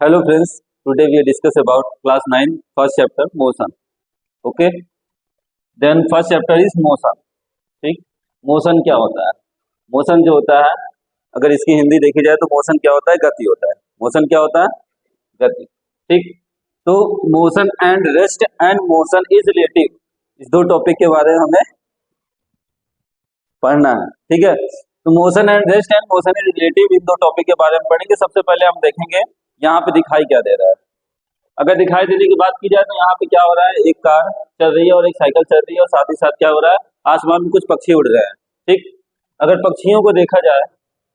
Hello friends, today we discuss about class 9 first chapter motion. Okay, then first chapter is motion. ठीक, motion क्या होता है? Motion जो होता है, अगर इसकी हिंदी देखी जाए तो मोशन क्या होता है? गति होता है। मोशन क्या होता है? गति। ठीक, तो motion and rest and motion is relative, इस दो टॉपिक के बारे में हमें पढ़ना है। ठीक है, तो motion and rest and motion is relative, इन दो टॉपिक के बारे में पढ़ेंगे। सबसे पहले हम देखेंगे यहाँ पे दिखाई क्या दे रहा है। अगर दिखाई देने की बात की जाए तो यहाँ पे क्या हो रहा है, एक कार चल रही है और एक साइकिल चल रही है, और साथ ही साथ क्या हो रहा है, आसमान में कुछ पक्षी उड़ रहे हैं। ठीक, अगर पक्षियों को देखा जाए,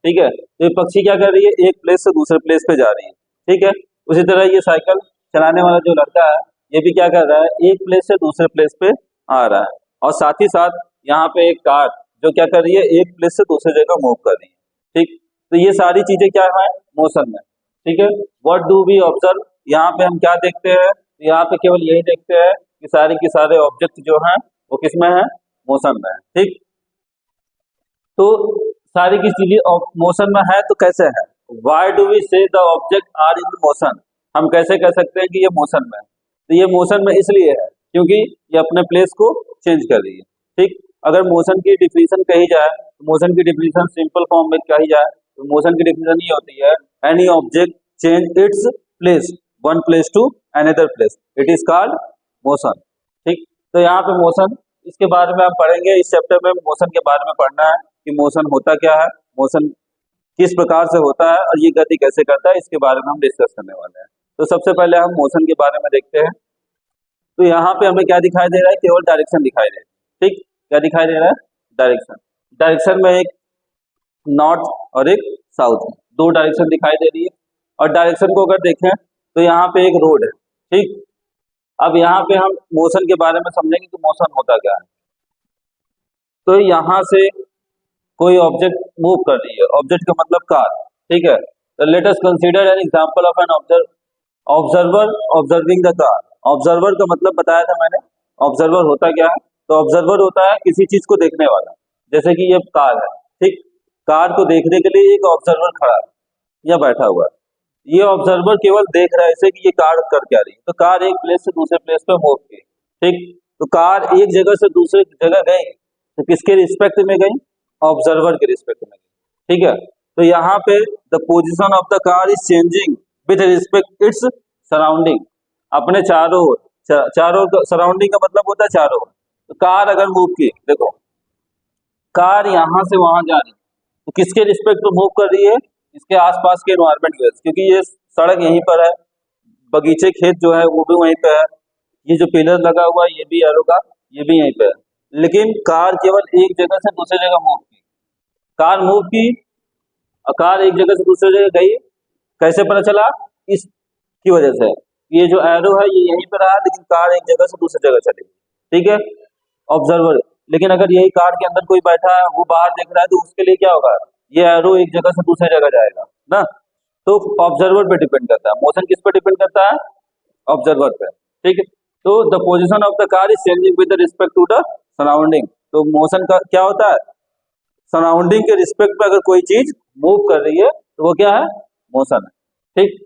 ठीक है, तो ये पक्षी क्या कर रही है, एक प्लेस से दूसरे प्लेस पे जा रही है। ठीक है, उसी तरह ये साइकिल चलाने वाला जो लड़का है, ये भी क्या कर रहा है, एक प्लेस से दूसरे प्लेस पे आ रहा है। और साथ ही साथ यहाँ पे एक कार जो क्या कर रही है, एक प्लेस से दूसरी जगह मूव कर रही है। ठीक, तो ये सारी चीजें क्या है, मोशन में। ठीक है, व्हाट डू वी ऑब्जर्व, यहाँ पे हम क्या देखते हैं, यहाँ पे केवल यही देखते हैं कि सारे के सारे ऑब्जेक्ट जो हैं वो किसमें है, मोशन में है। ठीक, तो सारी की चीजें मोशन में है, तो कैसे है, why do we say the object are in motion, हम कैसे कह सकते हैं कि ये मोशन में है? तो ये मोशन में इसलिए है क्योंकि ये अपने प्लेस को चेंज कर रही है। ठीक, अगर मोशन की डिफिनीशन कही जाए तो मोशन की डिफिनीशन सिंपल फॉर्म में कही जाए तो मोशन की डिफिनीशन ये होती है, any object change its place one place to another place, it is called motion. ठीक, तो यहाँ पे मोशन, इसके बारे में हम पढ़ेंगे। इस चैप्टर में मोशन के बारे में पढ़ना है कि मोशन होता क्या है, मोशन किस प्रकार से होता है और ये गति कैसे करता है, इसके बारे में हम डिस्कस करने वाले हैं। तो सबसे पहले हम मोशन के बारे में देखते हैं। तो यहाँ पे हमें क्या दिखाई दे रहा है, केवल डायरेक्शन दिखाई दे रहा है। ठीक, क्या दिखाई दे रहा है, डायरेक्शन। डायरेक्शन में एक नॉर्थ और एक साउथ, दो डायरेक्शन दिखाई दे रही है। और डायरेक्शन को अगर देखें तो यहाँ पे एक रोड है। ठीक, अब यहाँ पे हम मोशन के बारे में समझेंगे कि मोशन होता क्या है। तो यहाँ से कोई ऑब्जेक्ट मूव कर रही है, ऑब्जेक्ट का मतलब कार। ठीक है, तो let us consider an example of an observer observing the car. Observer का मतलब बताया था मैंने, ऑब्जर्वर होता क्या है, तो ऑब्जर्वर होता है किसी चीज को देखने वाला। जैसे कि ये कार है, ठीक, कार को देखने के लिए एक ऑब्जर्वर खड़ा है या बैठा हुआ है। ये ऑब्जर्वर केवल देख रहा है इसे कि ये कार कर क्या रही है। तो कार एक प्लेस से दूसरे प्लेस पे मूव की। ठीक, तो कार एक जगह से दूसरी जगह गई तो किसके रिस्पेक्ट में गई, ऑब्जर्वर के रिस्पेक्ट में गई। ठीक है, तो यहाँ पे the position of the car is changing with respect it's surrounding, अपने चारों सराउंडिंग का मतलब होता है चारों। तो कार अगर मूव की, देखो कार यहाँ से वहां जा रही है तो किसके रिस्पेक्ट में मूव कर रही है, इसके आसपास के एनवायरमेंट के, क्योंकि ये सड़क यहीं पर है, बगीचे खेत जो है वो भी वहीं पे है, ये जो पिलर लगा हुआ है ये भी एरो का, ये भी यहीं पे है। लेकिन कार केवल एक जगह से दूसरी जगह मूव की, कार मूव की, कार एक जगह से दूसरी जगह गई, कैसे पता चला, इसकी वजह से ये जो एरो है ये यहीं पर रहा, लेकिन कार एक जगह से दूसरी जगह चली। ठीक है, ऑब्जर्वर। लेकिन अगर यही कार के अंदर कोई बैठा है, वो बाहर देख रहा है, तो उसके लिए क्या होगा, ये एरो एक जगह से दूसरी जगह जाएगा ना। तो ऑब्जर्वर पे डिपेंड करता है, मोशन किस पे डिपेंड करता है, ऑब्जर्वर पे। ठीक है, तो the position of the car is changing with respect to the surrounding. तो मोशन का क्या होता है, सराउंडिंग के रिस्पेक्ट में अगर कोई चीज मूव कर रही है तो वो क्या है, मोशन है। ठीक,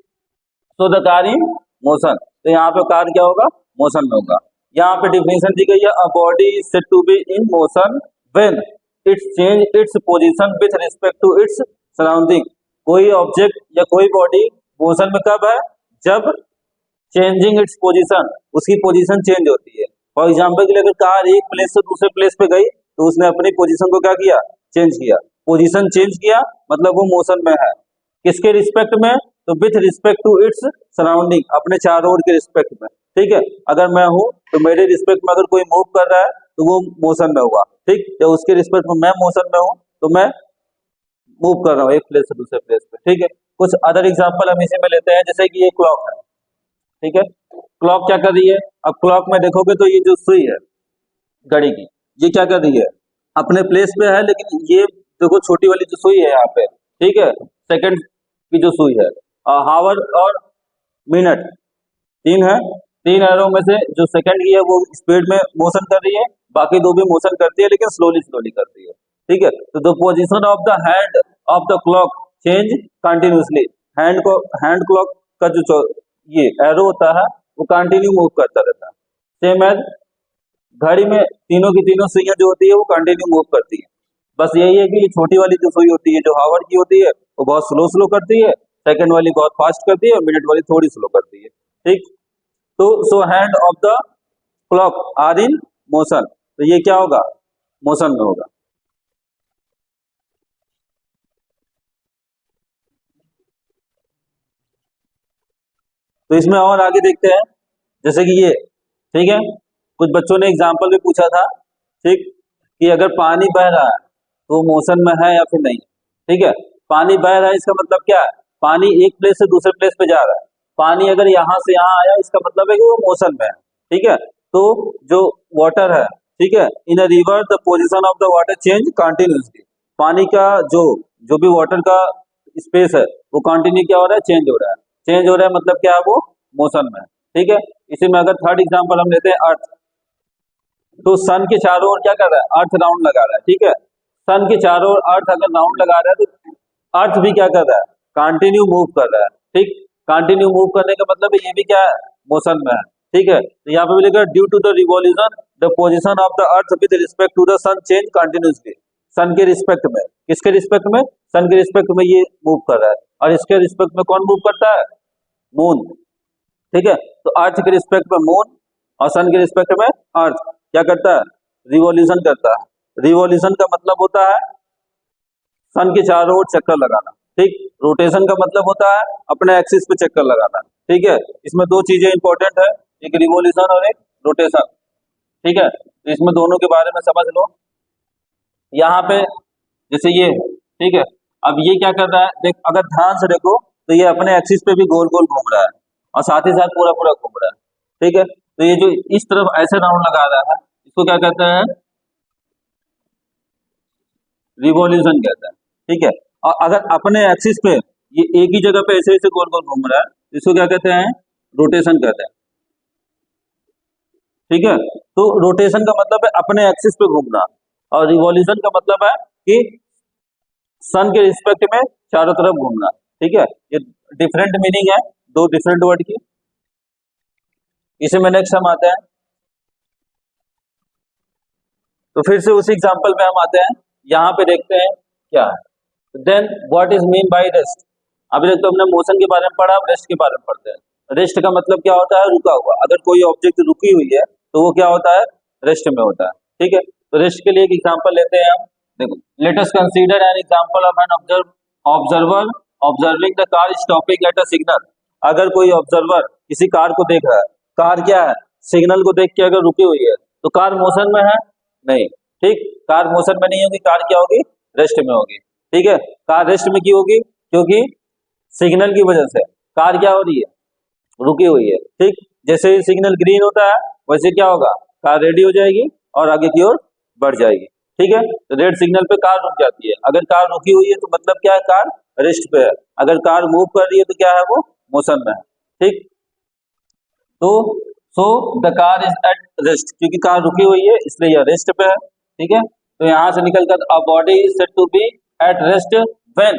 तो द कार इन मोशन, तो यहाँ पे कार क्या होगा, मोशन में होगा। यहाँ पे डिफिनेशन दी गई है, a body is said to be in motion when its change its position with respect to its surrounding. कोई ऑब्जेक्ट या कोई बॉडी मोशन में कब है, जब चेंजिंग इट्स पोजीशन, उसकी पोजीशन चेंज होती है। फॉर एग्जांपल के लिए अगर कार एक प्लेस से दूसरे प्लेस पे गई तो उसने अपनी पोजीशन को क्या किया, चेंज किया। पोजीशन चेंज किया मतलब वो मोशन में है। किसके रिस्पेक्ट में, तो with respect to its surrounding, अपने चारों ओर के रिस्पेक्ट में। ठीक है, अगर मैं हूं तो मेरे रिस्पेक्ट में अगर कोई मूव कर रहा है तो वो मोशन में हुआ। ठीक, या उसके रिस्पेक्ट में मैं मोशन में हूं तो मैं मूव कर रहा हूँ एक प्लेस से दूसरे प्लेस पे। ठीक है, कुछ अदर एग्जांपल हम इसी में लेते हैं, जैसे कि ये क्लॉक है। ठीक है, क्लॉक क्या कर रही है, अब क्लॉक में देखोगे तो ये जो सुई है घड़ी की, ये क्या कर रही है, अपने प्लेस पे है, लेकिन ये देखो छोटी वाली जो सुई है यहाँ पे, ठीक है, सेकंड की जो सुई है, हावर और मिनट तीन है, तीन एरो में से जो सेकंड की है वो स्पीड में मोशन कर रही है, बाकी दो भी मोशन करती है लेकिन स्लोली स्लोली करती है। ठीक है, तो the position of the hand of the clock change continuously, hand clock का जो ये एरो होता है वो कंटिन्यू मूव करता रहता है। सेम एज घड़ी में तीनों की तीनों सुइयां जो होती है वो कंटिन्यू मूव करती है। बस यही है कि ये छोटी वाली जो सुई होती है जो हावर की होती है वो बहुत स्लो स्लो करती है, सेकंड वाली बहुत फास्ट करती है और मिनट वाली थोड़ी स्लो करती है। ठीक, तो so hand of the clock are in motion, तो ये क्या होगा, मोशन में होगा। तो इसमें और आगे देखते हैं, जैसे कि ये, ठीक है, कुछ बच्चों ने एग्जाम्पल भी पूछा था, ठीक, कि अगर पानी बह रहा है तो वो मोशन में है या फिर नहीं। ठीक है, पानी बह रहा है इसका मतलब क्या है, पानी एक प्लेस से दूसरे प्लेस पे जा रहा है। पानी अगर यहाँ से यहाँ आया इसका मतलब है कि वो मोशन में है। ठीक है, तो जो वाटर है, ठीक है, in a river the position of the water change continuously. पानी का जो जो भी वाटर का स्पेस है वो कंटिन्यू क्या हो रहा है, चेंज हो रहा है। चेंज हो रहा है मतलब क्या है, वो मोशन में है। ठीक है, इसी में अगर थर्ड एग्जांपल हम लेते हैं अर्थ, तो सन के चारों ओर क्या कर रहा है, अर्थ राउंड लगा रहा है। ठीक है, सन के चारों ओर अर्थ अगर राउंड लगा रहा है तो अर्थ भी क्या कर रहा है, कंटिन्यू मूव कर रहा है। ठीक, कंटिन्यू मूव करने का मतलब ये भी क्या है, मोशन में है। ठीक है, तो यहाँ पे भी लिखा due to the revolution the position of the earth with respect to the sun change continuously. Sun के रिस्पेक्ट में, किसके रिस्पेक्ट में, सन के रिस्पेक्ट में ये मूव कर रहा है, और इसके रिस्पेक्ट में कौन मूव करता है, मून। ठीक है, तो अर्थ के रिस्पेक्ट में मून और सन के रिस्पेक्ट में अर्थ क्या करता है, रिवॉल्यूशन करता है। रिवॉल्यूशन का मतलब होता है सन के चारों ओर चक्कर लगाना। ठीक, रोटेशन का मतलब होता है अपने एक्सिस पे चक्कर लगाना। ठीक है, इसमें दो चीजें इंपॉर्टेंट है, एक रिवॉल्यूशन और एक रोटेशन। ठीक है, तो इसमें दोनों के बारे में समझ लो। यहाँ पे जैसे ये, ठीक है, अब ये क्या कर रहा है, देख अगर ध्यान से देखो तो ये अपने एक्सिस पे भी गोल गोल घूम रहा है और साथ ही साथ पूरा पूरा घूम रहा है। ठीक है, तो ये जो इस तरफ ऐसे राउंड लगा रहा है इसको क्या कहते हैं, रिवॉल्यूशन कहते हैं। ठीक है, और अगर अपने एक्सिस पे ये एक ही जगह पे ऐसे ऐसे गोल गोल घूम रहा है इसको क्या कहते हैं, रोटेशन कहते हैं। ठीक है, तो रोटेशन का मतलब है अपने एक्सिस पे घूमना और रिवॉल्यूशन का मतलब है कि सन के रिस्पेक्ट में चारों तरफ घूमना। ठीक है, ये डिफरेंट मीनिंग है, दो डिफरेंट वर्ड की। इसे में नेक्स्ट हम आते हैं, तो फिर से उसी एग्जांपल पे हम आते हैं, यहाँ पे देखते हैं क्या है। Then what is mean by rest. अभी तक तो हमने मोशन के बारे में पढ़ा, अब रेस्ट के बारे में पढ़ते हैं। रेस्ट का मतलब क्या होता है, रुका हुआ। अगर कोई ऑब्जेक्ट रुकी हुई है तो वो क्या होता है, रेस्ट में होता है। ठीक है, तो रेस्ट के लिए एक एग्जांपल लेते हैं हम। देखो, let us consider an example of an observer observing the car stopping at a signal. अगर कोई ऑब्जर्वर किसी कार को देख रहा है, कार क्या है, सिग्नल को देख के अगर रुकी हुई है तो कार मोशन में है, नहीं। ठीक, कार मोशन में नहीं होगी, कार क्या होगी, रेस्ट में होगी। ठीक है, कार रेस्ट में क्यों होगी, क्योंकि सिग्नल की वजह से कार क्या हो रही है, रुकी हुई है। ठीक, जैसे ही सिग्नल ग्रीन होता है वैसे क्या होगा, कार रेडी हो जाएगी और आगे की ओर बढ़ जाएगी। ठीक है, तो रेड सिग्नल पे कार रुक जाती है। अगर कार रुकी हुई है तो मतलब क्या है, कार रेस्ट पे है। अगर कार मूव कर रही है तो क्या है, वो मोशन में है। ठीक, तो so the car is at rest, क्योंकि कार रुकी हुई है इसलिए यह रेस्ट पे है। ठीक है, तो यहां से निकलकर a body is said to be at rest when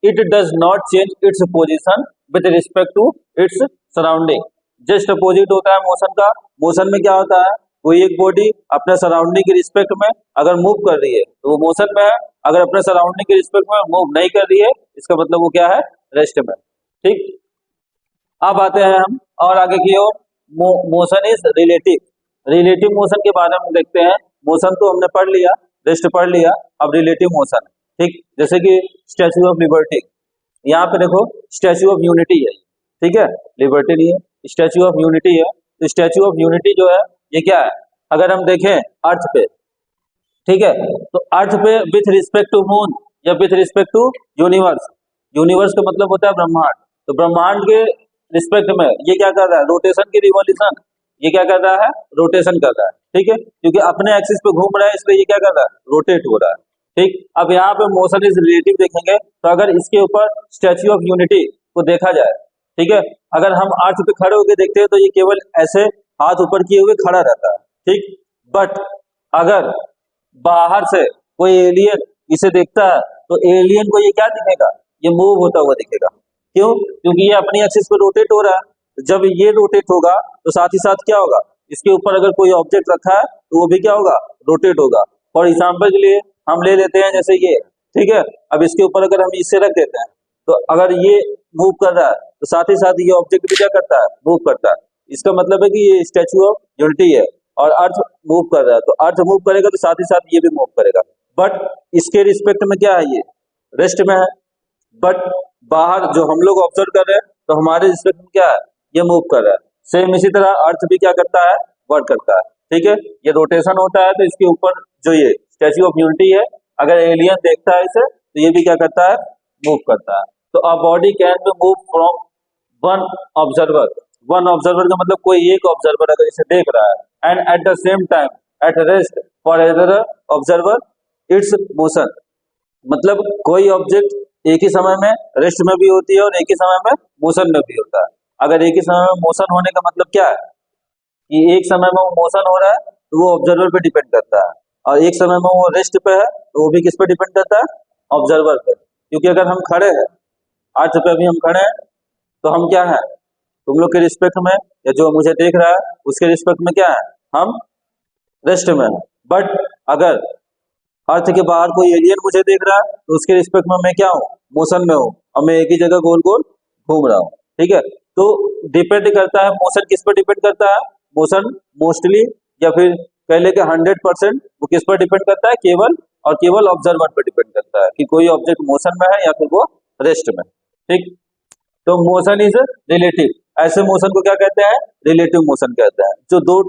it does not change its position with respect to its surrounding. Just opposite होता है मोशन का। मोशन में क्या होता है, कोई एक बॉडी अपने सराउंडिंग के रिस्पेक्ट में अगर मूव कर रही है तो वो मोशन में है, अगर अपने सराउंडिंग के रिस्पेक्ट में मूव नहीं कर रही है इसका मतलब वो क्या है, रेस्ट में। ठीक, अब आते हैं हम और आगे की ओर। Motion is relative. Relative motion के बारे में देखते हैं। मोशन तो हमने पढ़ लिया, रेस्ट पढ़ लिया, अब रिलेटिव मोशन। ठीक, जैसे कि स्टैच्यू ऑफ लिबर्टी, यहाँ पे देखो स्टैच्यू ऑफ यूनिटी है। ठीक है, लिबर्टी नहीं है, स्टैच्यू ऑफ यूनिटी है। तो स्टैच्यू ऑफ यूनिटी जो है ये क्या है, अगर हम देखें अर्थ पे, ठीक है, तो अर्थ पे विथ रिस्पेक्ट टू मून या with respect to universe. Universe का मतलब होता है ब्रह्मांड, तो ब्रह्मांड के रिस्पेक्ट में ये क्या कर रहा है, रोटेशन की रिवॉल्यूशन, ये क्या कर रहा है, रोटेशन कर रहा है। ठीक है, क्योंकि अपने एक्सिस पे घूम रहा है इसलिए ये क्या कर रहा है, रोटेट हो रहा है। ठीक, अब यहाँ पे मोशन इज रिलेटिव देखेंगे, तो अगर इसके ऊपर स्टैच्यू ऑफ यूनिटी को देखा जाए, ठीक है, अगर हम अर्थ पे खड़े होकर देखते हैं तो ये केवल ऐसे हाथ ऊपर किए हुए खड़ा रहता है। ठीक, बट अगर बाहर से कोई एलियन इसे देखता है तो एलियन को ये क्या दिखेगा, ये मूव होता हुआ दिखेगा। क्यों? क्योंकि ये अपनी एक्सिस पे रोटेट हो रहा है। जब ये रोटेट होगा तो साथ ही साथ क्या होगा, इसके ऊपर अगर कोई ऑब्जेक्ट रखा है तो वो भी क्या होगा, रोटेट होगा। फॉर एग्जाम्पल के लिए हम ले लेते हैं जैसे ये, ठीक है। अब इसके ऊपर अगर हम इससे रख देते हैं तो अगर ये मूव कर रहा है तो साथ ही साथ ये ऑब्जेक्ट भी क्या करता है, मूव करता है। इसका मतलब है कि ये स्टैचू ऑफ यूनिटी है और अर्थ मूव कर रहा है, तो अर्थ मूव करेगा तो साथ ही साथ ये भी मूव करेगा। बट इसके रिस्पेक्ट में क्या है, ये रेस्ट में है। बट बाहर जो हम लोग ऑब्जर्व कर रहे हैं तो हमारे रिस्पेक्ट में क्या है, ये मूव कर रहा है। सेम इसी तरह अर्थ भी क्या करता है, वर्क करता है, ठीक है। ये रोटेशन होता है तो इसके ऊपर जो ये स्टैच्यू ऑफ यूनिटी है, अगर एलियन देखता है इसे तो ये भी क्या करता है, मूव करता है। तो a body can be move from one observer. One observer का मतलब कोई एक ऑब्जर्वर अगर इसे देख रहा है, and at the same time at rest for other observer it's motion. मतलब कोई ऑब्जेक्ट एक ही समय में रेस्ट में भी होती है और एक ही समय में मोशन में भी होता है। अगर एक ही समय में मोशन होने का मतलब क्या है कि एक समय में वो मोशन हो रहा है तो वो ऑब्जर्वर पे डिपेंड करता है, और एक समय में वो रेस्ट पे है तो वो भी किस पे डिपेंड करता है, ऑब्जर्वर पे। क्योंकि अगर हम खड़े हैं, अर्थ पे भी हम खड़े हैं, तो हम क्या है, तुम लोग के रिस्पेक्ट में या जो मुझे देख रहा है उसके रिस्पेक्ट में क्या है, हम रेस्ट में है। बट अगर अर्थ के बाहर कोई एलियन मुझे देख रहा है तो उसके रिस्पेक्ट में मैं क्या हूँ, मोशन में हूँ, और मैं एक ही जगह गोल गोल घूम रहा हूँ, ठीक है। तो डिपेंड करता है मोशन किस पर डिपेंड करता है, मोशन मोस्टली या फिर कह ले के 100% वो किस पर डिपेंड करता है, केवल और केवल ऑब्जर्वर पर डिपेंड करता है कि कोई ऑब्जेक्ट मोशन में है या फिर वो रेस्ट में, ठीक। तो मोशन इज रिलेटिव। ऐसे मोशन को क्या कहते हैं, रिलेटिव मोशन कहते हैं, जो दो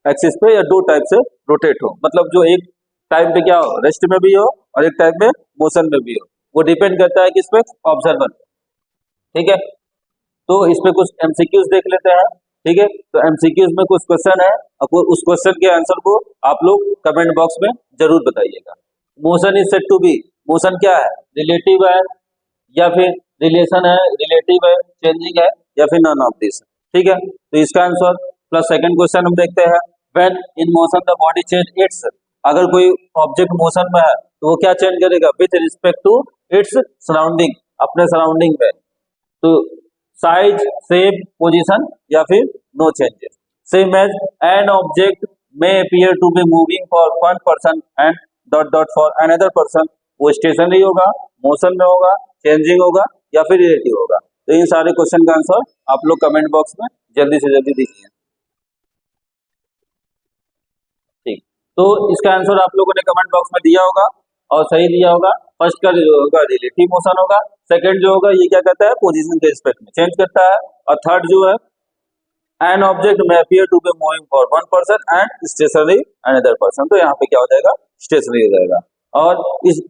एक्सिस पे या दो टाइप से रोटेट हो। मतलब जो एक टाइम पे क्या हो, रेस्ट में भी हो और एक टाइम में मोशन में भी हो, वो डिपेंड करता है किस पे, ऑब्जर्वर पे, ठीक है। तो इस पे कुछ एमसीक्यूज देख लेते हैं, ठीक है। तो एमसीक्यूज में कुछ क्वेश्चन है और उस क्वेश्चन के आंसर को आप लोग कमेंट बॉक्स में जरूर बताइएगा। Motion is said to be, motion क्या है, रिलेटिव है या फिर रिलेशन है, रिलेटिव है, चेंजिंग है, या फिर नन ऑफ दिस, ठीक है। तो इसका आंसर प्लस सेकंड क्वेश्चन हम देखते हैं, when in motion the body change it's. अगर कोई ऑब्जेक्ट मोशन में है तो वो क्या चेंज करेगा, with respect to its surrounding, अपने सराउंडिंग में। तो साइज, शेप, पोजीशन या फिर no changes. Same as an object may appear to be moving for one person and dot dot for another person. वो स्टेशनरी होगा, motion में होगा, changing होगा या फिर रिलेटिव होगा। तो इन सारे क्वेश्चन का आंसर आप लोग कमेंट बॉक्स में जल्दी से जल्दी दीजिए, ठीक। तो इसका आंसर आप लोगों ने कमेंट बॉक्स में दिया होगा और सही दिया होगा। फर्स्ट का जो होगा रिलेटिव मोशन होगा, सेकंड जो होगा ये क्या कहता है, पोजीशन के रिस्पेक्ट में चेंज करता है, और थर्ड जो है an object may appear to be moving for one person and stationary another person. तो यहाँ पे क्या हो जाएगा, स्टेशनरी हो जाएगा। और इस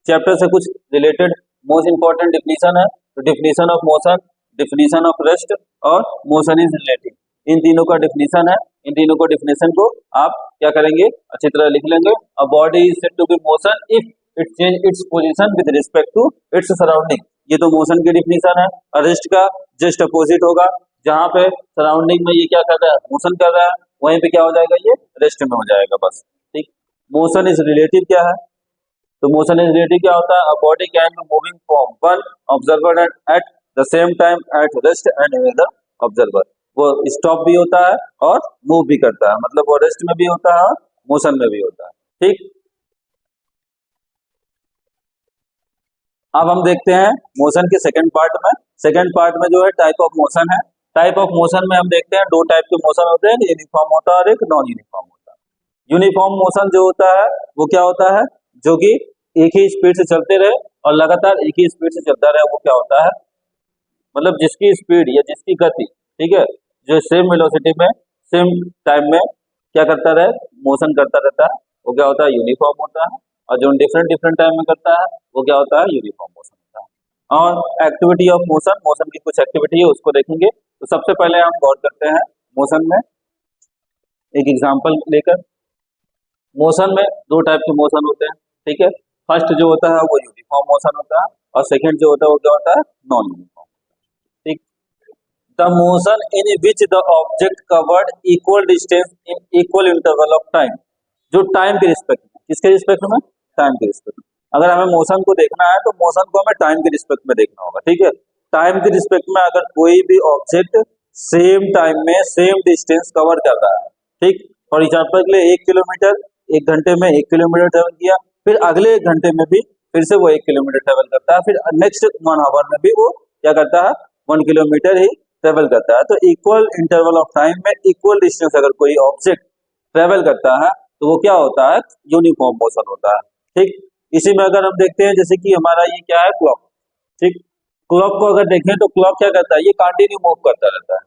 चैप्टर से कुछ रिलेटेड मोस्ट इंपॉर्टेंट डिफिनीशन है, तो definition of motion, definition of rest और मोशन इज रिलेटिव, इन तीनों का डिफिनीशन है। इन तीनों को डिफिनीशन को आप क्या करेंगे, अच्छी तरह लिख लेंगे। A body is said to be motion if it change its position with respect to its surrounding. ये तो मोशन की डिफिनीशन है। रेस्ट का जस्ट अपोजिट होगा, जहां पे सराउंडिंग में ये क्या कर रहा है, मोशन कर रहा है, वहीं पे क्या हो जाएगा, ये रेस्ट में हो जाएगा, बस, ठीक। मोशन इज रिलेटिव क्या है, तो मोशन इज रिलेटिव क्या होता है, a body can be moving from one observer at the same time at rest and another observer. वो स्टॉप भी होता है और मूव भी करता है, मतलब वो रेस्ट में भी होता है और मोशन में भी होता है, ठीक। अब हम देखते हैं मोशन के सेकंड पार्ट में। सेकंड पार्ट में जो है टाइप ऑफ मोशन है। टाइप ऑफ मोशन में हम देखते हैं दो टाइप के मोशन होते हैं, यूनिफॉर्म होता है और एक नॉन यूनिफॉर्म होता है। यूनिफॉर्म मोशन जो होता है वो क्या होता है, जो कि एक ही स्पीड से चलते रहे और लगातार एक ही स्पीड से चलता रहे, वो क्या होता है, मतलब जिसकी स्पीड या जिसकी गति, ठीक है, जो सेम वेलोसिटी में सेम टाइम में क्या करता रहे, मोशन करता रहता है, वो क्या होता है, यूनिफॉर्म होता है। और जो डिफरेंट डिफरेंट टाइम में करता है वो क्या होता है, यूनिफॉर्म मोशन होता है। और एक्टिविटी ऑफ मोशन, मोशन की कुछ एक्टिविटी है उसको देखेंगे। तो सबसे पहले हम गौर करते हैं मोशन में एक एग्जांपल लेकर। मोशन में दो टाइप के मोशन होते हैं, ठीक है। फर्स्ट जो होता है वो यूनिफॉर्म मोशन होता है और सेकंड जो होता है वो क्या होता है, नॉन यूनिफॉर्म, ठीक। The motion in which the object covered equal distance in equal interval of time. जो टाइम के रिस्पेक्ट में, किसके रिस्पेक्ट में, टाइम के रिस्पेक्ट में। अगर हमें मोशन को देखना है तो मोशन को हमें टाइम के रिस्पेक्ट में देखना होगा, ठीक है। टाइम के रिस्पेक्ट में अगर कोई भी ऑब्जेक्ट सेम टाइम में सेम डिस्टेंस कवर कर रहा है, ठीक, फॉर एग्जाम्पल के लिए 1 किलोमीटर 1 घंटे में 1 किलोमीटर ट्रेवल किया, फिर अगले 1 घंटे में भी फिर से वो 1 किलोमीटर ट्रेवल करता है, फिर नेक्स्ट 1 आवर में भी वो क्या करता है 1 किलोमीटर ही ट्रेवल करता है। तो इक्वल इंटरवल ऑफ टाइम में इक्वल डिस्टेंस अगर कोई ऑब्जेक्ट ट्रेवल करता है तो वो क्या होता है, यूनिफॉर्म मोशन होता है, ठीक। इसी में अगर हम देखते हैं जैसे कि हमारा ये क्या है क्लॉक, ठीक, क्लॉक को अगर देखें तो क्लॉक क्या करता है, ये कंटिन्यू मूव करता रहता है,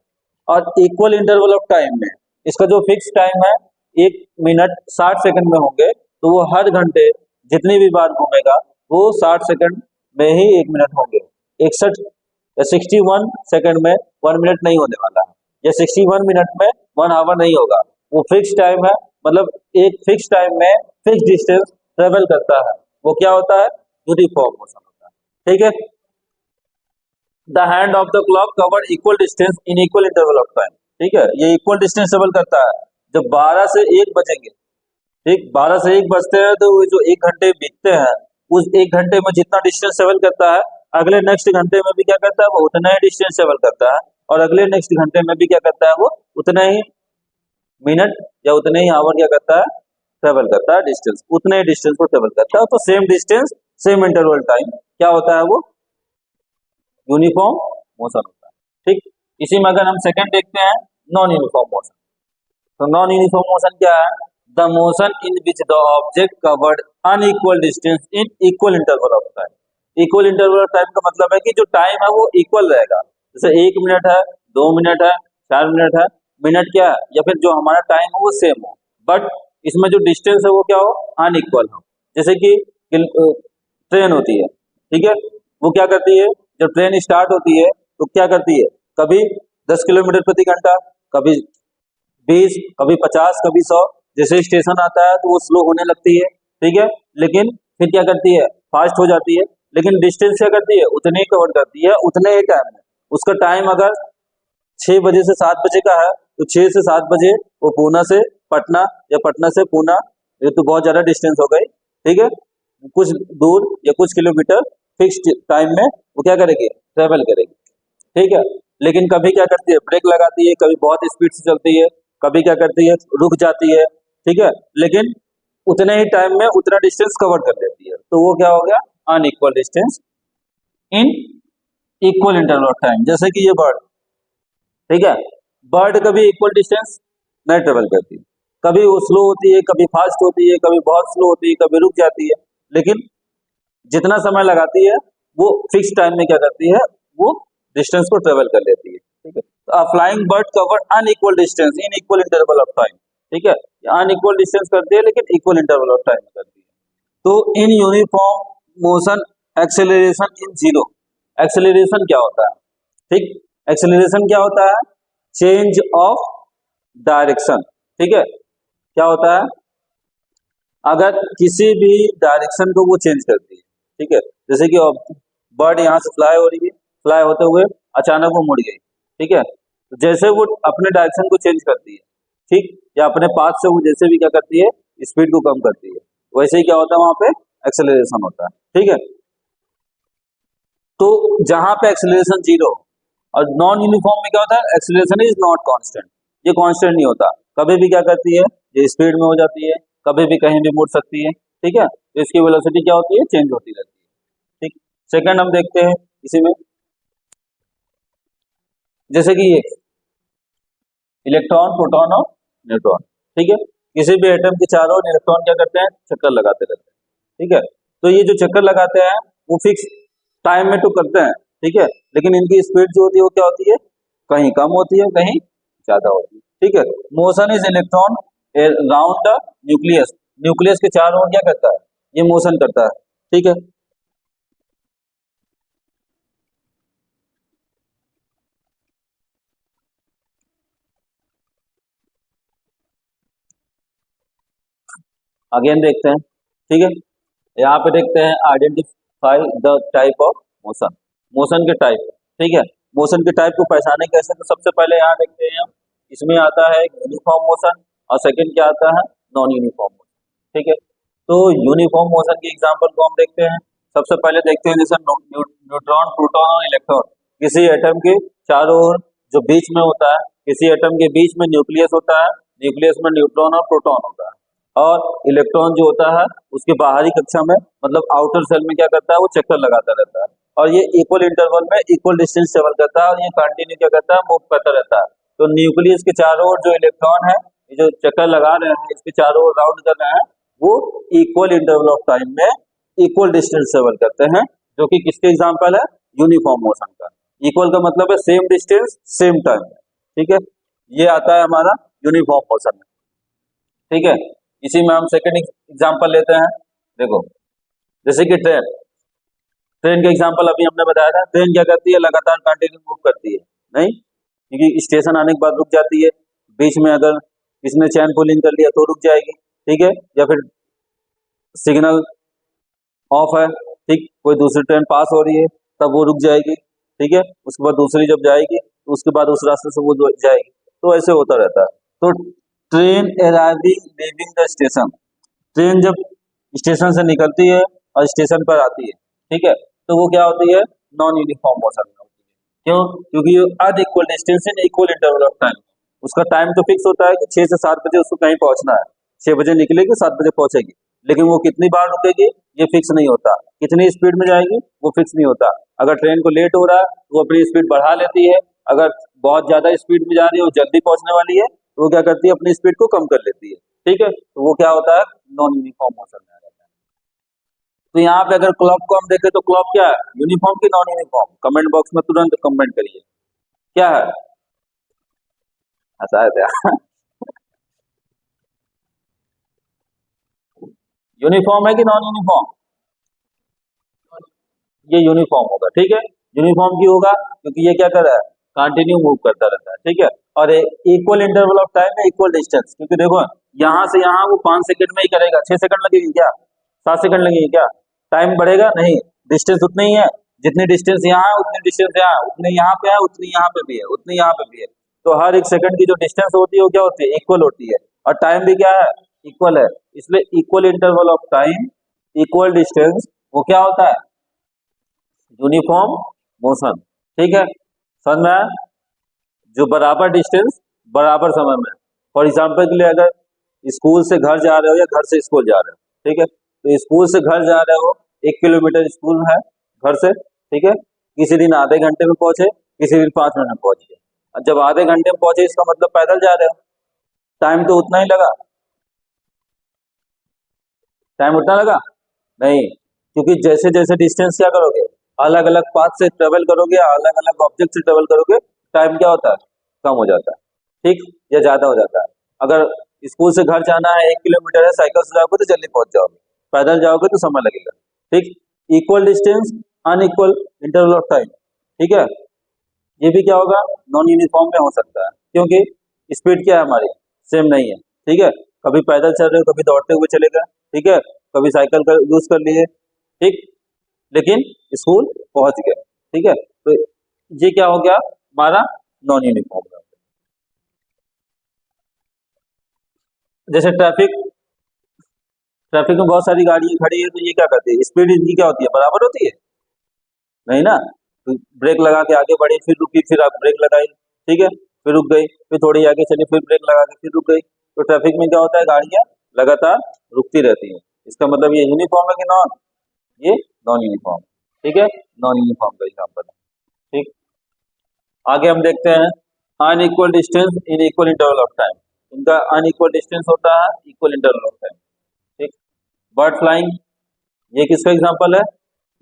और इक्वल इंटरवल ऑफ टाइम में इसका जो फिक्स टाइम है 1 मिनट 60 सेकंड में होंगे, तो वो हर घंटे जितनी भी बार घूमेगा वो 60 सेकंड में ही 1 मिनट होंगे। 61 सेकंड में 1 मिनट नहीं होने वाला है, या 61 मिनट में 1 आवर नहीं होगा। वो फिक्स टाइम है, मतलब एक फिक्स टाइम में फिक्स डिस्टेंस ट्रेवल करता है, वो क्या होता है, यूनिफॉर्म मोशन होता है, ठीक है। The hand of the clock cover equal distance in equal interval of time, ठीक है, ये इक्वल डिस्टेंस ट्रेवल करता है। जब 12 से 1 बजेंगे, ठीक, 12 से 1 बजते हैं तो वो जो 1 घंटे बीतते हैं उस 1 घंटे में जितना डिस्टेंस ट्रेवल करता है अगले नेक्स्ट घंटे में भी क्या करता है वो उतना ही डिस्टेंस ट्रेवल करता है, और अगले नेक्स्ट घंटे में भी क्या करता है वो उतना ही मिनट या उतने ही आवर क्या करता है ट्रेवल करता है, डिस्टेंस उतने ही डिस्टेंस को ट्रेवल करता है। तो same distance same interval time क्या होता है, वो यूनिफॉर्म मोशन होता है, ठीक। इसी में अगर हम सेकंड देखते हैं नॉन यूनिफॉर्म मोशन, तो नॉन यूनिफॉर्म मोशन क्या है, the motion in which the object covered unequal distance in equal interval of time. Equal interval of time का मतलब है कि जो टाइम है वो इक्वल रहेगा, जैसे 1 मिनट है 2 मिनट है 4 मिनट है, मिनट क्या है या फिर जो हमारा टाइम है वो सेम हो, बट इसमें जो डिस्टेंस है वो क्या हो, अनइक्वल हो। जैसे कि ट्रेन होती है, ठीक है, वो क्या करती है जब ट्रेन स्टार्ट होती है तो क्या करती है, कभी 10 किलोमीटर प्रति घंटा, कभी 20, कभी 50, कभी 100, जैसे स्टेशन आता है तो वो स्लो होने लगती है, ठीक है, लेकिन फिर क्या करती है फास्ट हो जाती है, लेकिन डिस्टेंस क्या करती है उतने ही कवर करती है उतने ही टाइम में। उसका टाइम अगर 6 बजे से 7 बजे का है तो 6 से 7 बजे वो पूना से पटना या पटना से पूना, ये तो बहुत ज्यादा डिस्टेंस हो गई, ठीक है, कुछ दूर या कुछ किलोमीटर फिक्स्ड टाइम में वो क्या करेगी ट्रेवल करेगी, ठीक है। लेकिन कभी क्या करती है ब्रेक लगाती है, कभी बहुत स्पीड से चलती है, कभी क्या करती है रुक जाती है, ठीक है, लेकिन उतने ही टाइम में उतना डिस्टेंस कवर कर लेती है, तो वो क्या हो गया unequal distance in equal interval of time. जैसे कि ये बर्ड, ठीक है, बर्ड कभी इक्वल डिस्टेंस नहीं ट्रेवल करती, कभी वो स्लो होती है, कभी फास्ट होती है, कभी बहुत स्लो होती है, कभी रुक जाती है, लेकिन जितना समय लगाती है वो फिक्स टाइम में क्या करती है वो डिस्टेंस को ट्रेवल कर लेती है, ठीक है। तो a flying bird cover unequal distance in equal interval of time, ठीक है, अनइक्वल डिस्टेंस करती है लेकिन इक्वल इंटरवल ऑफ टाइम करती है। तो in uniform motion acceleration in zero, acceleration क्या होता है, ठीक, एक्सेलरेशन क्या होता है, चेंज ऑफ डायरेक्शन, ठीक है, क्या होता है अगर किसी भी डायरेक्शन को वो चेंज करती है, ठीक है, जैसे कि बर्ड यहाँ से फ्लाई हो रही है, फ्लाई होते हुए अचानक वो मुड़ गई, ठीक है, तो जैसे वो अपने डायरेक्शन को चेंज करती है, ठीक, या अपने पाथ से वो जैसे भी क्या करती है स्पीड को कम करती है, वैसे ही क्या होता है वहां पे एक्सेलरेशन होता है, ठीक है। तो जहां पे एक्सेलरेशन जीरो और नॉन यूनिफॉर्म में क्या होता है एक्सेलरेशन इज नॉट कांस्टेंट, ये कांस्टेंट नहीं होता, कभी भी क्या करती है ये स्पीड में हो जाती है, कभी भी कहीं भी मुड़ सकती है, ठीक है, तो इसकी वेलोसिटी क्या होती है चेंज होती रहती है, ठीक। सेकंड हम देखते हैं इसी में, जैसे कि ये इलेक्ट्रॉन प्रोटॉन और न्यूट्रॉन, ठीक है, किसी भी एटम के चारों ओर इलेक्ट्रॉन क्या करते हैं चक्कर लगाते रहते हैं, ठीक है, तो ये जो चक्कर लगाते हैं वो फिक्स टाइम में तो करते हैं, ठीक है, लेकिन इनकी स्पीड जो होती है वो क्या होती है कहीं कम होती है कहीं ज्यादा होती है, ठीक है। Motion is electron round the nucleus, nucleus के चारों ओर क्या करता है ये मोशन करता है, ठीक है। अगेन देखते हैं, ठीक है, यहाँ पे देखते हैं identify the type of motion, motion के टाइप, ठीक है, मोशन के टाइप को पहचाने कैसे, तो सबसे पहले यहाँ देखते हैं हम, इसमें आता है यूनिफॉर्म मोशन और सेकंड क्या आता है नॉन यूनिफॉर्म मोशन, ठीक है। तो यूनिफॉर्म मोशन की एग्जांपल को हम देखते हैं, सबसे पहले देखते हैं जैसे न्यूट्रॉन प्रोटॉन और इलेक्ट्रॉन किसी एटम के चारों ओर जो बीच में होता है, किसी एटम के बीच में न्यूक्लियस होता है, न्यूक्लियस में न्यूट्रॉन और प्रोटॉन होता है, और इलेक्ट्रॉन जो होता है उसकी बाहरी कक्षा में मतलब आउटर सेल में क्या करता है, वो चक्कर लगाता रहता है, और ये इक्वल इंटरवल में इक्वल डिस्टेंस ट्रेवल करता है, और ये कंटिन्यू क्या करता है, मूव करता रहता है। तो न्यूक्लियस के चारों ओर जो इलेक्ट्रॉन है, ये जो चक्कर लगा रहे हैं, इसके चारों ओर राउंड कर रहे हैं, वो इक्वल इंटरवल ऑफ टाइम में इक्वल डिस्टेंस ट्रेवल करते हैं, जो कि किसके एग्जांपल है, यूनिफॉर्म मोशन का। इक्वल का मतलब है सेम डिस्टेंस सेम टाइम, ठीक है, ये आता है हमारा यूनिफॉर्म मोशन में, ठीक है। इसी में हम सेकंड एग्जांपल लेते हैं। देखो, जैसे कि ट्रेन, ट्रेन का एग्जांपल अभी हमने बताया था। ट्रेन क्या करती है, लगातार कंटिन्यू मूव करती है, नहीं, क्योंकि स्टेशन आने के बाद रुक जाती है, बीच में अगर किसने चैन पुलिंग कर लिया तो रुक जाएगी, ठीक है, या फिर सिग्नल ऑफ है, ठीक, कोई दूसरी ट्रेन पास हो रही है तब वो रुक जाएगी, ठीक है, उसके बाद दूसरी जब जाएगी तो उसके बाद उस रास्ते से वो जाएगी, तो ऐसे होता रहता है। तो train arriving leaving the station, train जब स्टेशन से निकलती है और स्टेशन पर आती है, ठीक है, तो वो क्या होती है, नॉन यूनिफॉर्म मोशन में होती है। क्यों? क्योंकि unequal distance in equal interval of time, उसका टाइम तो फिक्स होता है कि 6 से 7 बजे उसको कहीं पहुंचना है, 6 बजे निकलेगी 7 बजे पहुंचेगी, लेकिन वो कितनी बार रुकेगी ये फिक्स नहीं होता, कितनी स्पीड में जाएगी वो फिक्स नहीं होता। अगर ट्रेन को लेट हो रहा है तो वो अपनी स्पीड बढ़ा लेती है, अगर बहुत ज्यादा स्पीड में जा रही है, वो जल्दी पहुंचने वाली है, तो वो क्या करती है, अपनी स्पीड को कम कर लेती है, ठीक है, तो वो क्या होता है, नॉन यूनिफॉर्म मोशन में आ जाता है। तो यहाँ पे अगर क्लॉक को हम देखें तो क्लॉक क्या है, यूनिफॉर्म की नॉन यूनिफॉर्म, कमेंट बॉक्स में तुरंत कमेंट करिए क्या है, ऐसा है क्या? यूनिफॉर्म है कि नॉन यूनिफॉर्म, ये यूनिफॉर्म होगा, ठीक है, यूनिफॉर्म क्यों होगा, क्योंकि ये क्या कर रहा है, कंटिन्यू मूव करता रहता है, ठीक है, और इक्वल इंटरवल ऑफ टाइम में इक्वल डिस्टेंस, क्योंकि देखो यहाँ से यहाँ वो 5 सेकंड में ही करेगा, 6 सेकंड लगेगी क्या, 7 सेकंड लगेगी क्या, टाइम बढ़ेगा नहीं, डिस्टेंस उतनी ही है, जितनी डिस्टेंस यहाँ है उतनी डिस्टेंस यहाँ है, उतनी यहाँ पे है उतनी यहाँ पे भी है, उतनी यहाँ पे भी है, तो हर एक सेकंड की जो डिस्टेंस होती है वो क्या होती है, इक्वल होती है, और टाइम भी क्या है, इक्वल है, इसलिए equal interval of time equal distance वो क्या होता है, यूनिफॉर्म मोशन, ठीक है, समझ में आया? जो बराबर डिस्टेंस बराबर समय में, फॉर एग्जाम्पल के लिए अगर स्कूल से घर जा रहे हो या घर से स्कूल जा रहे हो, ठीक है, तो स्कूल से घर जा रहे हो 1 किलोमीटर स्कूल है घर से, ठीक है, किसी दिन आधे घंटे में पहुंचे, किसी दिन 5 मिनट में पहुंच गए, और जब आधे घंटे में पहुंचे इसका मतलब पैदल जा रहे हो, टाइम तो उतना ही लगा, टाइम उतना लगा नहीं, क्योंकि जैसे जैसे डिस्टेंस क्या करोगे, अलग अलग पाथ से ट्रेवल करोगे, अलग अलग ऑब्जेक्ट से ट्रेवल करोगे, टाइम क्या होता है, कम हो जाता है, ठीक, या ज्यादा हो जाता है। अगर स्कूल से घर जाना है 1 किलोमीटर है, साइकिल से जाओगे तो जल्दी पहुंच जाओगे, पैदल जाओगे तो समय लगेगा, ठीक, equal distance unequal interval of time, ठीक है, ये भी क्या होगा, नॉन यूनिफॉर्म में हो सकता है, क्योंकि स्पीड क्या है हमारी, सेम नहीं है, ठीक है, कभी पैदल चल रहे हो, कभी दौड़ते हुए चलेगा, ठीक है, कभी साइकिल का यूज कर लिए, ठीक, लेकिन स्कूल पहुंच गए, ठीक है, तो ये क्या हो गया हमारा नॉन यूनिफॉर्म। जैसे ट्रैफिक, ट्रैफिक में बहुत सारी गाड़ियां खड़ी है, तो ये क्या करती है, स्पीड इनकी क्या होती है, बराबर होती है नहीं ना, तो ब्रेक लगा के आगे बढ़ी, फिर रुकी, फिर आप ब्रेक लगाई, ठीक है, फिर रुक गई, फिर थोड़ी आगे चली, फिर ब्रेक लगा के फिर रुक गई, तो ट्रैफिक में क्या होता है, गाड़ियां लगातार रुकती रहती है, इसका मतलब ये यूनिफॉर्म है कि नॉन, ये नॉन यूनिफॉर्म, ठीक है, नॉन यूनिफॉर्म का एग्जांपल है, ठीक। आगे हम देखते हैं unequal distance in equal interval of time, इनका अनइक्वल डिस्टेंस होता है इक्वल इंटरवल ऑफ टाइम, ठीक। बर्ड फ्लाइंग, ये किसका एग्जांपल है,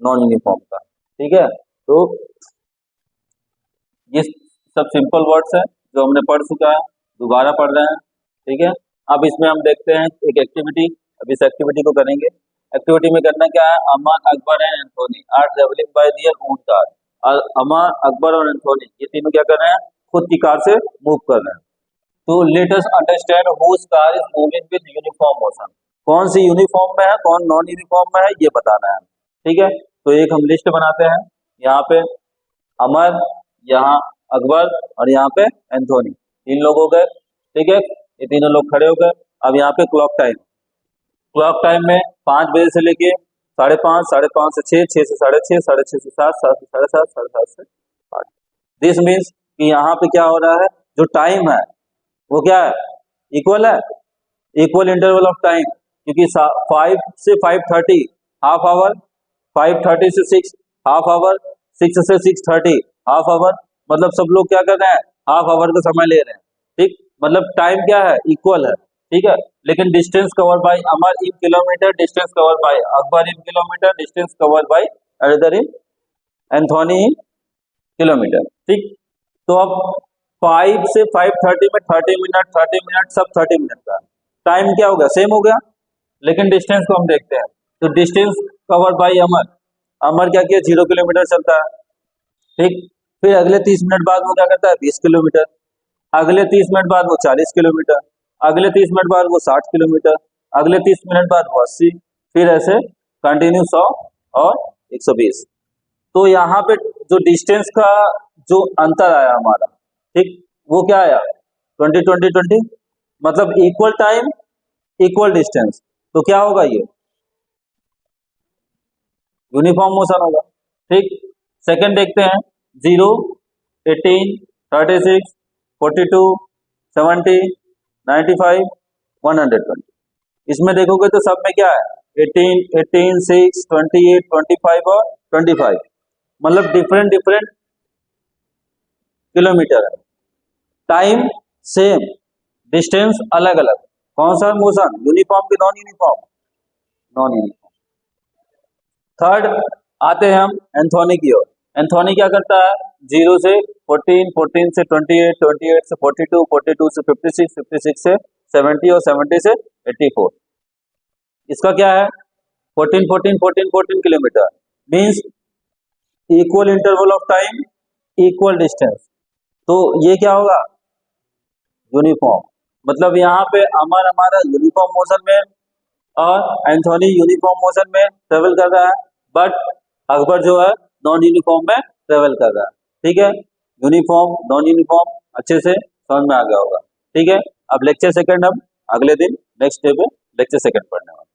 नॉन यूनिफॉर्म का, ठीक है, तो ये सब सिंपल वर्ड्स है जो हमने पढ़ चुका है, दोबारा पढ़ रहे हैं, ठीक है। अब इसमें हम देखते हैं एक एक्टिविटी, अब इस एक्टिविटी को करेंगे। एक्टिविटी में करना क्या है, Amar, Akbar and Anthony are travelling by their own car, और अमर, अकबर और एंथोनी ये तीनों क्या कर रहे हैं, खुद की कार से मूव कर रहे हैं। तो let us understand whose car is moving with uniform motion, कौन सी यूनिफॉर्म में है कौन नॉन यूनिफॉर्म में है ये बताना है, ठीक है। तो एक हम लिस्ट बनाते हैं, यहाँ पे अमर, यहाँ अकबर और यहाँ पे एंथोनी, 3 लोग हो गए, ठीक है, ये तीनों लोग खड़े हो गए। अब यहाँ पे क्लॉक टाइम, क्लॉक टाइम में 5 बजे से लेके 5:30, 5:30 से 6, 6 से 6:30, 6:30 से 7, 7 से 7:30, 7:30 से 8, दिस मीन्स कि यहाँ पे क्या हो रहा है, जो टाइम है वो क्या है, इक्वल है, इक्वल इंटरवल ऑफ टाइम, क्योंकि 5 से 5:30 हाफ आवर, 5:30 से 6 हाफ आवर, 6 से 6:30 हाफ आवर, मतलब सब लोग क्या कर रहे हैं, हाफ आवर का समय ले रहे हैं, ठीक, मतलब टाइम क्या है, इक्वल है, ठीक है। लेकिन distance cover by Amar in kilometre, distance cover by Akbar in kilometre, distance cover by another in Anthony in kilometre, ठीक। तो अब 5 से 5:30 में 30 मिनट सब 30 मिनट का टाइम क्या हो गया, सेम हो गया, लेकिन डिस्टेंस को हम देखते हैं। तो डिस्टेंस कवर बाय अमर, अमर क्या किया, 0 किलोमीटर चलता है, ठीक। फिर अगले 30 मिनट बाद वो क्या करता है, 20 किलोमीटर, अगले 30 मिनट बाद वो 40 किलोमीटर, अगले 30 मिनट बाद वो 60 किलोमीटर, अगले 30 मिनट बाद वो 80, फिर ऐसे कंटिन्यू 100 और 120। तो यहाँ पे जो डिस्टेंस का जो अंतर आया हमारा, ठीक, वो क्या आया, 20-20-20, मतलब इक्वल टाइम इक्वल डिस्टेंस, तो क्या होगा, ये यूनिफॉर्म मोशन होगा, ठीक। सेकंड देखते हैं, 0, 18, 36, 42, 70, 95, 120। इसमें देखोगे तो सब में क्या है, 18, 18, 6, 28, 25 और 25, मतलब डिफरेंट डिफरेंट किलोमीटर है, टाइम सेम, डिस्टेंस अलग अलग। कौन सा मोशन, यूनिफॉर्म की non uniform, non uniform. Third आते हैं हम एंथोनी की ओर। एंथोनी क्या करता है, 0 से 14, 14 से 28, 28 से 42, 42 से 56, 56 से 70 और 70 से 84। इसका क्या है, 14, 14, 14, 14 kilometre, means equal interval of time equal distance, तो ये क्या होगा, यूनिफॉर्म। मतलब यहाँ पे अमर हमारा यूनिफॉर्म मोशन में और एंथोनी यूनिफॉर्म मोशन में ट्रेवल कर रहा है, बट अकबर जो है नॉन यूनिफॉर्म में ट्रेवल कर रहा है, ठीक है। यूनिफॉर्म नॉन यूनिफॉर्म अच्छे से समझ में आ गया होगा, ठीक है। अब लेक्चर सेकंड हम अगले दिन नेक्स्ट डे पे लेक्चर सेकंड पढ़ने वाले।